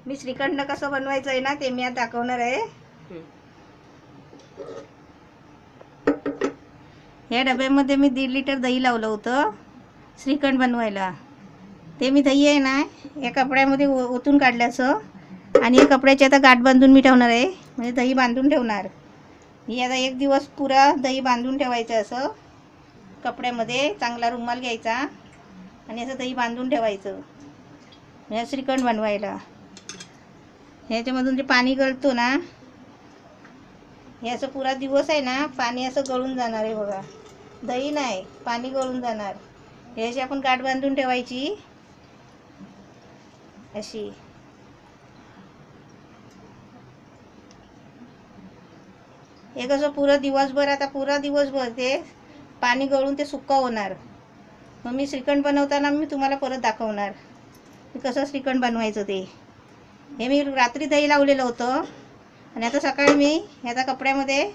मी श्रीखंड कसं बनवायचं आहे ना ते मी आज दाखवणार आहे। या डब्यामध्ये मी 1.5 लिटर दही लावलं होतं श्रीखंड बनवायला। ते मी दही आहे ना या कपड्यामध्ये ओतून काढलं असं, आणि या कपड्याची आता गाठ बांधून मी ठेवणार आहे, म्हणजे दही बांधून ठेवणार मी आता 1 दिवस पुरा दही बांधून ठेवायचं असं कपड्यामध्ये। चांगला रुमाल घ्यायचा आणि असं दही बांधून ठेवायचं या श्रीखंड बनवायला। ह्याच्यामधून जे पाणी गळतो ना हे असं पुरा दिवस आहे ना पाणी असं गळून जाणार आहे बघा, दही नाही पाणी गळून जाणार। हे अशी आपण गाठ बांधून ठेवायची अशी। हे कसं पुरा दिवसभर, आता पुरा दिवसभर ते पाणी गळून ते सुक्का होणार। मग मी श्रीखंड बनवताना मी तुम्हाला परत दाखवणार की कसं श्रीखंड बनवायचं ते। हे मी रात्री दही लावलेलं होतं आणि आता सकाळी मी ह्याचा कपड्यामध्ये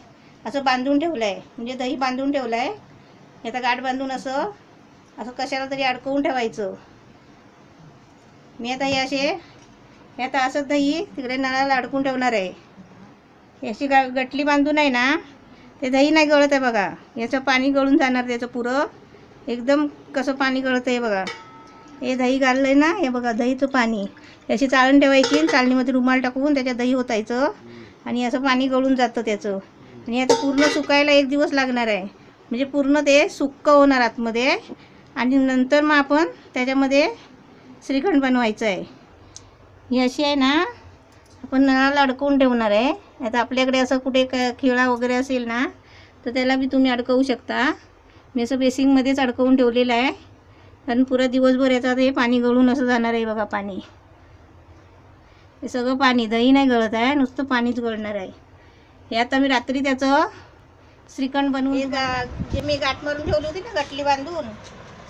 असं बांधून ठेवलं आहे, म्हणजे दही बांधून ठेवलं आहे। ह्याचा गाठ बांधून असं असं कशाला तरी अडकवून ठेवायचं। मी आता हे असे ह्यात असं दही तिकडे नळाला अडकून ठेवणार आहे। याची गटली बांधून आहे ना ते दही नाही गळत आहे बघा, याचं पाणी गळून जाणार त्याचं पुरं एकदम। कसं पाणी गळतं आहे बघा, हे दही घाललं आहे ना, हे बघा दहीचं पाणी। याची चाळण ठेवायची, चाळणीमध्ये रुमाल टाकून त्याच्यात दही ओतायचं आणि असं पाणी गळून जातं त्याचं। आणि आता पूर्ण सुकायला 1 दिवस लागणार आहे, म्हणजे पूर्ण ते सुक्क होणार आतमध्ये। आणि नंतर मग आपण त्याच्यामध्ये श्रीखंड बनवायचं आहे। ही अशी आहे ना आपण नळाला अडकवून ठेवणार आहे। आता आपल्याकडे असं कुठे खिळा वगैरे असेल ना तर त्याला बी तुम्ही अडकवू शकता। मी असं बेसिंगमध्येच अडकवून ठेवलेलं आहे, कारण पुरा दिवसभर याचं हे पाणी गळून असं जाणार आहे बघा पाणी। हे सगळं पाणी, दही नाही गळत आहे, नुसतं पाणीच गळणार आहे। हे आता मी रात्री त्याचं श्रीखंड बनवून जे मी गाठ मारून ठेवली होती ना गटली बांधून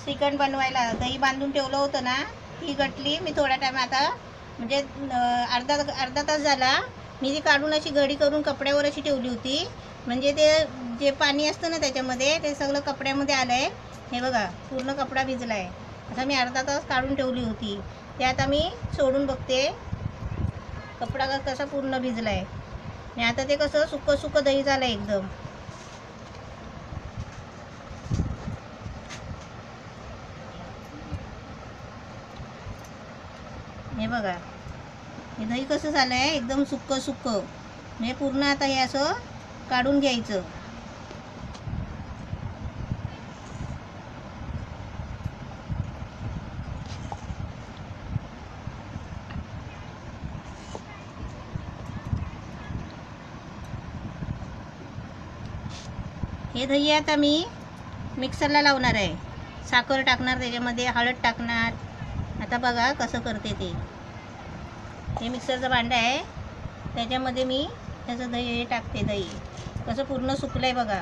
श्रीखंड बनवायला, दही बांधून ठेवलं होतं ना, ही गटली मी थोड्या टाईम आता म्हणजे अर्धा तास झाला मी ती काढून अशी घडी करून कपड्यावर अशी ठेवली होती, म्हणजे ते जे पाणी असतं ना त्याच्यामध्ये ते सगळं कपड्यामध्ये आलं आहे। हे बघा पूर्ण कपडा भिजला आहे। आता मी अर्धा तास काढून ठेवली होती, ते आता मी सोडून बघते कपडा कसा पूर्ण भिजला आहे। आणि आता ते कसं सुक्कं सुक्कं दही झालं एकदम। हे बघा हे दही कसं झालं आहे एकदम सुक्कं सुक्कं, म्हणजे पूर्ण आता हे असं काढून घ्यायचं। हे दही आता मी मिक्सरला लावणार आहे, साखर टाकणार त्याच्यामध्ये, हळद टाकणार। आता बघा कसं करते ते। हे मिक्सरचं भांडं आहे, त्याच्यामध्ये मी त्याचं दही टाकते। दही कसं पूर्ण सुकलं आहे बघा,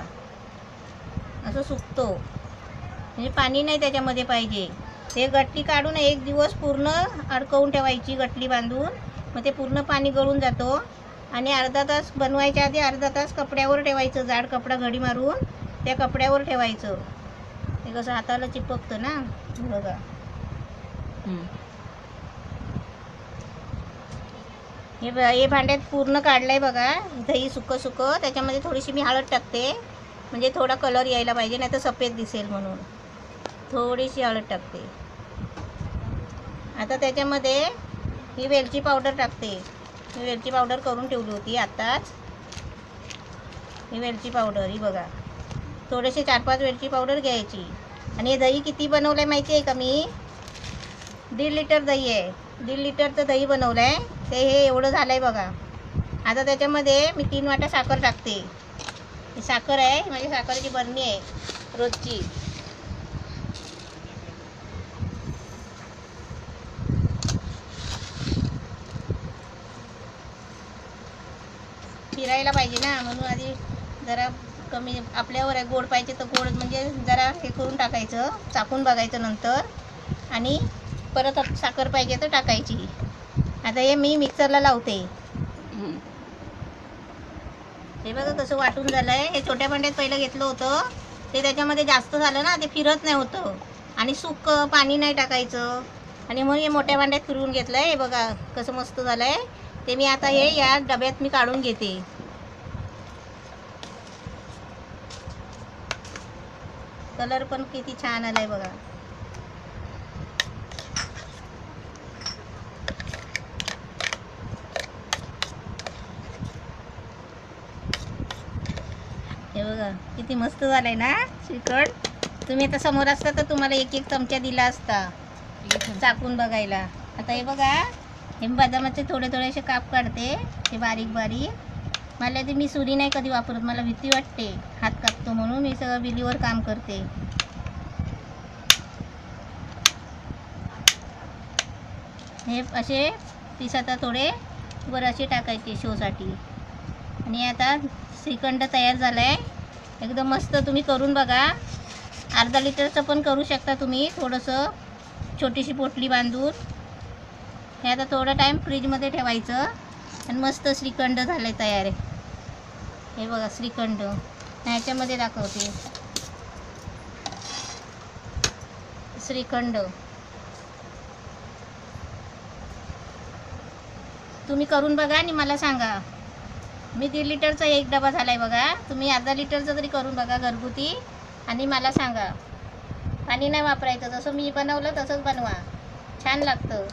असं सुकतो, म्हणजे पाणी नाही त्याच्यामध्ये पाहिजे। ते गटली काढून 1 दिवस पूर्ण अडकवून ठेवायची गटली बांधून, मग ते पूर्ण पाणी गळून जातो। आणि अर्धा तास बनवायच्या आधी अर्धा तास कपड्यावर ठेवायचं, जाड कपडा घडी मारून त्या कपड्यावर ठेवायचं। ते कसं हाताला चिपकतं ना बघा। हे भांड्यात पूर्ण काढलं आहे बघा दही सुकं सुकं। त्याच्यामध्ये थोडीशी मी हळद टाकते, म्हणजे थोडा कलर यायला पाहिजे, नाही तर सफेद दिसेल म्हणून थोडीशी हळद टाकते। आता त्याच्यामध्ये ही वेलची पावडर टाकते। ही वेलची पावडर करून ठेवली होती आत्ताच। ही वेलची पावडर ही बघा, थोडेसे 4-5 वेलची पावडर घ्यायची। आणि हे दही किती बनवलं आहे माहिती आहे का मी? 1.5 लिटर दही आहे, 1.5 लिटरचं दही बनवलं आहे ते। हे एवढं झालं आहे बघा। आता त्याच्यामध्ये मी 3 वाट्या साखर टाकते। ही साखर आहे, माझी साखरेची बरणी आहे रोजची। फिरायला पाहिजे ना, म्हणून आधी जरा कमी आपल्यावर आहे। गोड पाहिजे तर गोड म्हणजे जरा हे करून टाकायचं, चाकून बघायचं नंतर, आणि परत साखर पाहिजे तर टाकायची। आता हे मी मिक्सरला लावते। हे बघा कसं वाटून झालं आहे। हे छोट्या भांड्यात पहिलं घेतलं होतं ते, त्याच्यामध्ये जास्त झालं ना ते फिरत नाही होतं। आणि सुक्कं पाणी नाही टाकायचं, आणि मग हे मोठ्या भांड्यात फिरवून घेतलं आहे. हे बघा कसं मस्त झालं आहे. ते मी आता हे या डब्यात मी काढून घेते. कलर पण किती छान आलाय बघा. हे बघा किती मस्त झालंय ना श्रीखंड. तुम्ही आता समोर असता तर तुम्हाला एक एक चमचा दिला असता चाकून बघायला. आता हे बघा हे बदामाचे थोडे थोडे असे काप काढते. हे बारीक बारीक. मला ते मी सुरी नाही कधी वापरत. मला भीती वाटते हात कापतो म्हणून. मी सगळं विलीवर काम करते. हे असे पीस आता थोडे वर असे टाकायचे शोसाठी. आणि आता श्रीखंड तयार झाला आहे. एकदम मस्त. तुम्ही करून बघा. अर्धा लिटरचं पण करू शकता तुम्ही. थोडंसं छोटीशी पोटली बांधून हे आता थोडा टाईम फ्रीजमध्ये ठेवायचं. आणि मस्त श्रीखंड झालं आहे तयार आहे. हे बघा श्रीखंड ह्याच्यामध्ये दाखवते. श्रीखंड तुम्ही करून बघा आणि मला सांगा. मी 1.5 लिटरचा एक डबा झाला आहे बघा. तुम्ही अर्धा लिटरचा तरी करून बघा घरगुती आणि मला सांगा. पाणी नाही वापरायचं. जसं मी बनवलं तसंच बनवा. छान लागतं.